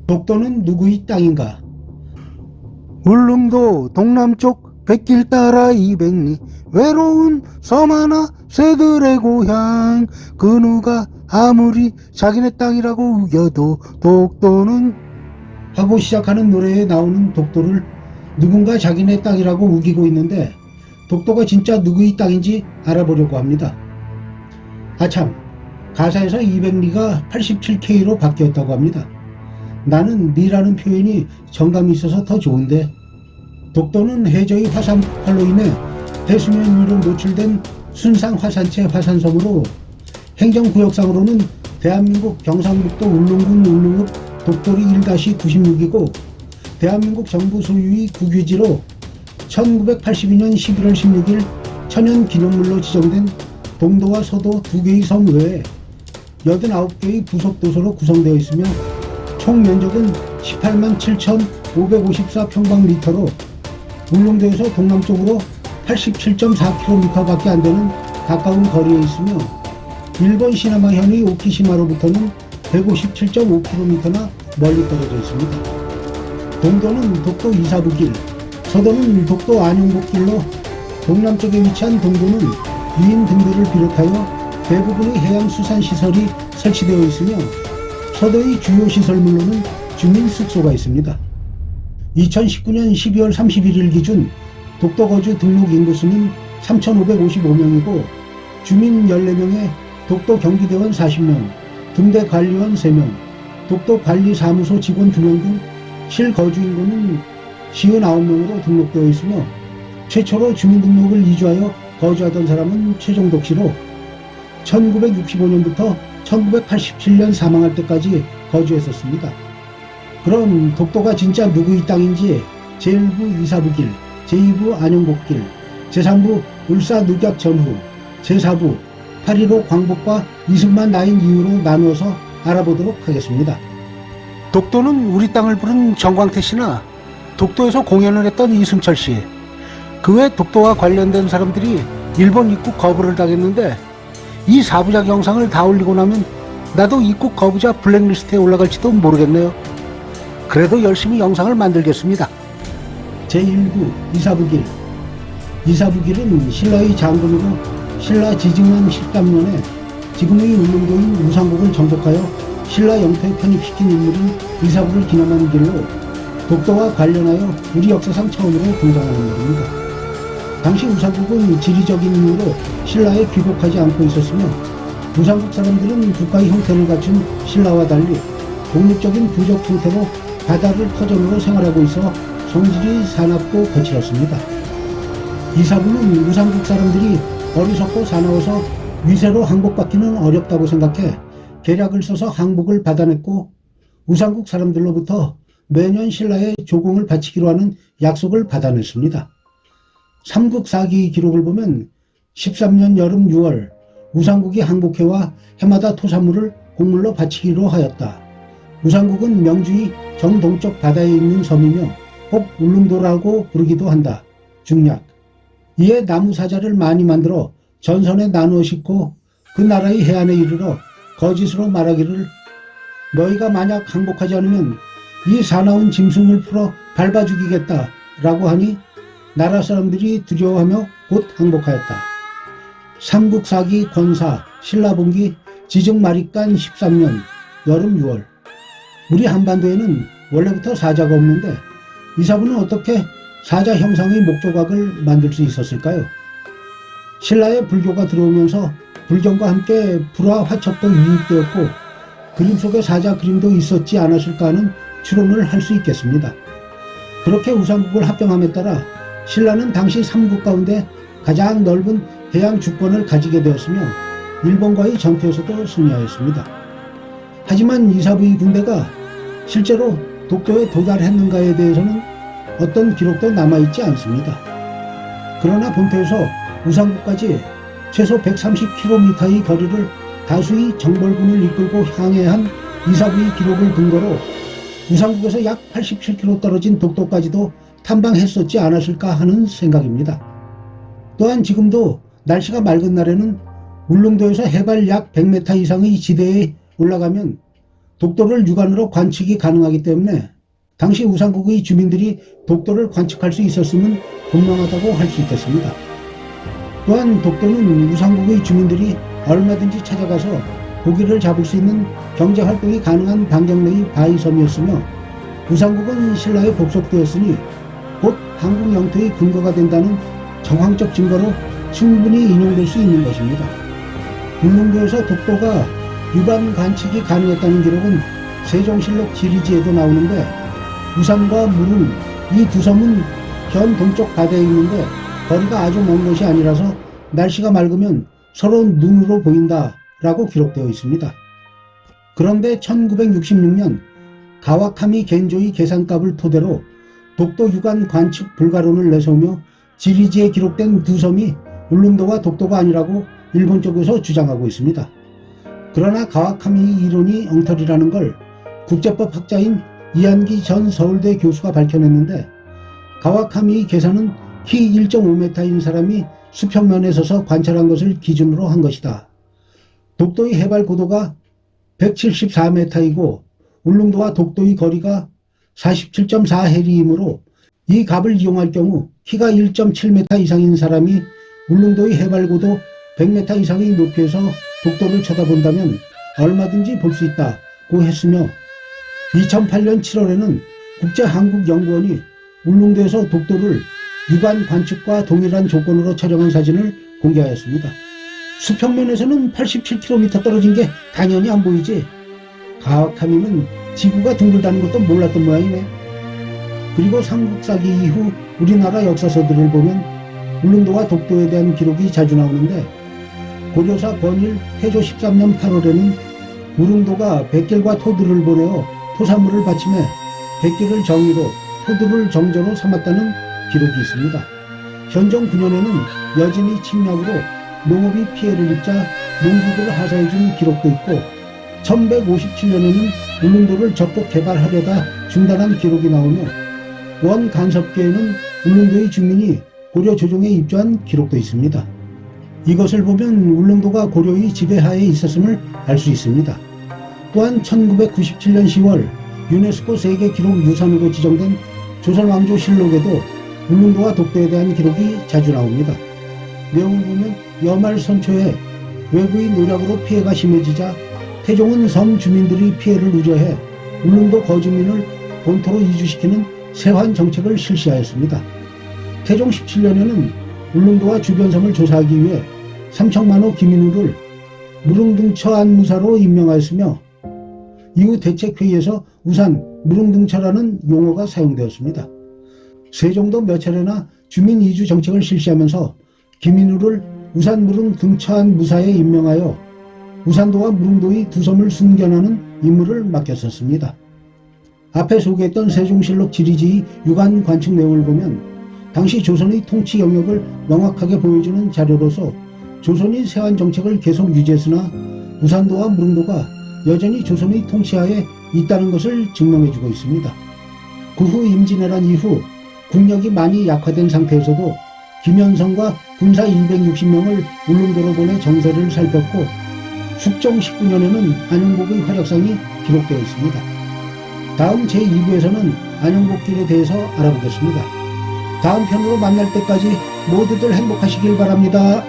독도는 누구의 땅인가? 울릉도 동남쪽 백길 따라 200리 외로운 섬 하나 새들의 고향. 그 누가 아무리 자기네 땅이라고 우겨도 독도는 하고 시작하는 노래에 나오는 독도를 누군가 자기네 땅이라고 우기고 있는데 독도가 진짜 누구의 땅인지 알아보려고 합니다. 아참, 가사에서 200리가 87K로 바뀌었다고 합니다. 나는 리라는 표현이 정감이 있어서 더 좋은데, 독도는 해저의 화산 폭발로 인해 해수면 위로 노출된 순상 화산체 화산섬으로 행정구역상으로는 대한민국 경상북도 울릉군 울릉읍 독도리 1-96이고 대한민국 정부 소유의 국유지로 1982년 11월 16일 천연기념물로 지정된 동도와 서도 2개의 섬 외에 89개의 부속도서로 구성되어 있으며 총 면적은 18만 7,554평방미터로 울릉도에서 동남쪽으로 87.4km밖에 안 되는 가까운 거리에 있으며 일본 시나마현의 오키시마로부터는 157.5km나 멀리 떨어져 있습니다. 동도는 독도 이사부길, 서도는 독도 안용복길로 동남쪽에 위치한 동도는 유인 등대를 비롯하여 대부분의 해양수산시설이 설치되어 있으며 서도의 주요 시설물로는 주민 숙소가 있습니다. 2019년 12월 31일 기준 독도 거주 등록 인구수는 3,555명이고 주민 14명에 독도 경비대원 40명, 등대 관리원 3명, 독도 관리사무소 직원 2명 등 실거주 인구는 59명으로 등록되어 있으며 최초로 주민등록을 이주하여 거주하던 사람은 최종덕 씨로 1965년부터 1987년 사망할 때까지 거주했었습니다. 그럼 독도가 진짜 누구의 땅인지 제1부 이사부길, 제2부 안용복길, 제3부 울사늑약 전후, 제4부 8.15 광복과 이승만 나인 이후로 나누어서 알아보도록 하겠습니다. 독도는 우리 땅을 부른 정광태 씨나 독도에서 공연을 했던 이승철 씨, 그 외 독도와 관련된 사람들이 일본 입국 거부를 당했는데 이 4부작 영상을 다 올리고 나면 나도 입국 거부자 블랙리스트에 올라갈지도 모르겠네요. 그래도 열심히 영상을 만들겠습니다. 제1부 이사부길. 이사부길은 신라의 장군으로 신라 지증만 13년에 지금의 울릉도인 우상국을 정복하여 신라 영토에 편입시킨 인물인 이사부를 기념하는 길로 독도와 관련하여 우리 역사상 처음으로 등장하는 길입니다. 당시 우상국은 지리적인 이유로 신라에 귀국하지 않고 있었으며 우상국 사람들은 국가의 형태를 갖춘 신라와 달리 독립적인 부족 형태로 바다를 터전으로 생활하고 있어 성질이 사납고 거칠었습니다. 이사부는 우상국 사람들이 어리석고 사나워서 위세로 항복받기는 어렵다고 생각해 계략을 써서 항복을 받아냈고 우상국 사람들로부터 매년 신라에 조공을 바치기로 하는 약속을 받아냈습니다. 삼국사기 기록을 보면 13년 여름 6월 우상국이 항복해와 해마다 토사물을 공물로 바치기로 하였다. 우상국은 명주의 정동쪽 바다에 있는 섬이며 혹 울릉도라고 부르기도 한다. 중략. 이에 나무 사자를 많이 만들어 전선에 나누어 싣고 그 나라의 해안에 이르러 거짓으로 말하기를 너희가 만약 항복하지 않으면 이 사나운 짐승을 풀어 밟아 죽이겠다 라고 하니 나라 사람들이 두려워하며 곧 항복하였다. 삼국사기 권사 신라분기 지증마립간 13년 여름 6월. 우리 한반도에는 원래부터 사자가 없는데 이사부는 어떻게 사자 형상의 목조각을 만들 수 있었을까요? 신라에 불교가 들어오면서 불경과 함께 불화 화첩도 유입되었고 그림 속에 사자 그림도 있었지 않았을까 하는 추론을 할 수 있겠습니다. 그렇게 우상국을 합병함에 따라 신라는 당시 3국 가운데 가장 넓은 해양 주권을 가지게 되었으며 일본과의 전투에서도 승리하였습니다. 하지만 이사부의 군대가 실제로 독도에 도달했는가에 대해서는 어떤 기록도 남아있지 않습니다. 그러나 본토에서 우상국까지 최소 130km의 거리를 다수의 정벌군을 이끌고 향해한 이사부의 기록을 근거로 우상국에서 약 87km 떨어진 독도까지도 탐방했었지 않았을까 하는 생각입니다. 또한 지금도 날씨가 맑은 날에는 울릉도에서 해발 약 100m 이상의 지대에 올라가면 독도를 육안으로 관측이 가능하기 때문에 당시 우상국의 주민들이 독도를 관측할 수 있었으면 분명하다고 할 수 있겠습니다. 또한 독도는 우상국의 주민들이 얼마든지 찾아가서 고기를 잡을 수 있는 경제활동이 가능한 반경 내의 바위섬이었으며 우상국은 신라에 복속되었으니 곧 한국 영토의 근거가 된다는 정황적 증거로 충분히 인용될 수 있는 것입니다. 울릉도에서 독도가 육안 관측이 가능했다는 기록은 세종실록 지리지에도 나오는데 우산과 무릉 이 두 섬은 현 동쪽 바다에 있는데 거리가 아주 먼 것이 아니라서 날씨가 맑으면 서로 눈으로 보인다 라고 기록되어 있습니다. 그런데 1966년 가와카미 겐조의 계산값을 토대로 독도 육안 관측 불가론을 내세우며 지리지에 기록된 두 섬이 울릉도와 독도가 아니라고 일본 쪽에서 주장하고 있습니다. 그러나 가와카미 이론이 엉터리라는 걸 국제법 학자인 이한기 전 서울대 교수가 밝혀냈는데 가와카미 계산은 키 1.5m인 사람이 수평면에 서서 관찰한 것을 기준으로 한 것이다. 독도의 해발 고도가 174m이고 울릉도와 독도의 거리가 47.4해리이므로 이 값을 이용할 경우 키가 1.7m 이상인 사람이 울릉도의 해발 고도 100m 이상의 높이에서 독도를 쳐다본다면 얼마든지 볼 수 있다고 했으며 2008년 7월에는 국제한국연구원이 울릉도에서 독도를 육안 관측과 동일한 조건으로 촬영한 사진을 공개하였습니다. 수평면에서는 87km 떨어진 게 당연히 안 보이지. 가와카미는 지구가 둥글다는 것도 몰랐던 모양이네. 그리고 삼국사기 이후 우리나라 역사서들을 보면 울릉도와 독도에 대한 기록이 자주 나오는데 고려사 권일 태조 13년 8월에는 울릉도가 백길과 토두를 보내어 토사물을 바침해 백길을 정의로 토두를 정조로 삼았다는 기록이 있습니다. 현종 9년에는 여진이 침략으로 농업이 피해를 입자 농국을 하사해준 기록도 있고 1157년에는 울릉도를 적극 개발하려다 중단한 기록이 나오며 원 간섭기에는 울릉도의 주민이 고려 조정에 입주한 기록도 있습니다. 이것을 보면 울릉도가 고려의 지배하에 있었음을 알 수 있습니다. 또한 1997년 10월 유네스코 세계기록유산으로 지정된 조선왕조실록에도 울릉도와 독도에 대한 기록이 자주 나옵니다. 내용을 보면 여말 선초에 외부의 노력으로 피해가 심해지자 태종은 섬 주민들의 피해를 우려해 울릉도 거주민을 본토로 이주시키는 세환 정책을 실시하였습니다. 태종 17년에는 울릉도와 주변 섬을 조사하기 위해 삼척만호 김인우를 무릉등처 안무사로 임명하였으며 이후 대책회의에서 우산 무릉등처라는 용어가 사용되었습니다. 세종도 몇 차례나 주민 이주 정책을 실시하면서 김인우를 우산 무릉 등처안 무사에 임명하여 우산도와 무릉도의 두 섬을 순견하는 임무를 맡겼었습니다. 앞에 소개했던 세종실록 지리지의 육안 관측 내용을 보면 당시 조선의 통치 영역을 명확하게 보여주는 자료로서 조선이 세환 정책을 계속 유지했으나 우산도와 무릉도가 여전히 조선의 통치하에 있다는 것을 증명해주고 있습니다. 그 후 임진왜란 이후 국력이 많이 약화된 상태에서도 김현성과 군사 260명을 울릉도로 보내 정세를 살폈고 숙종 19년에는 안영복의 활약상이 기록되어 있습니다. 다음 제2부에서는 안영복길에 대해서 알아보겠습니다. 다음 편으로 만날 때까지 모두들 행복하시길 바랍니다.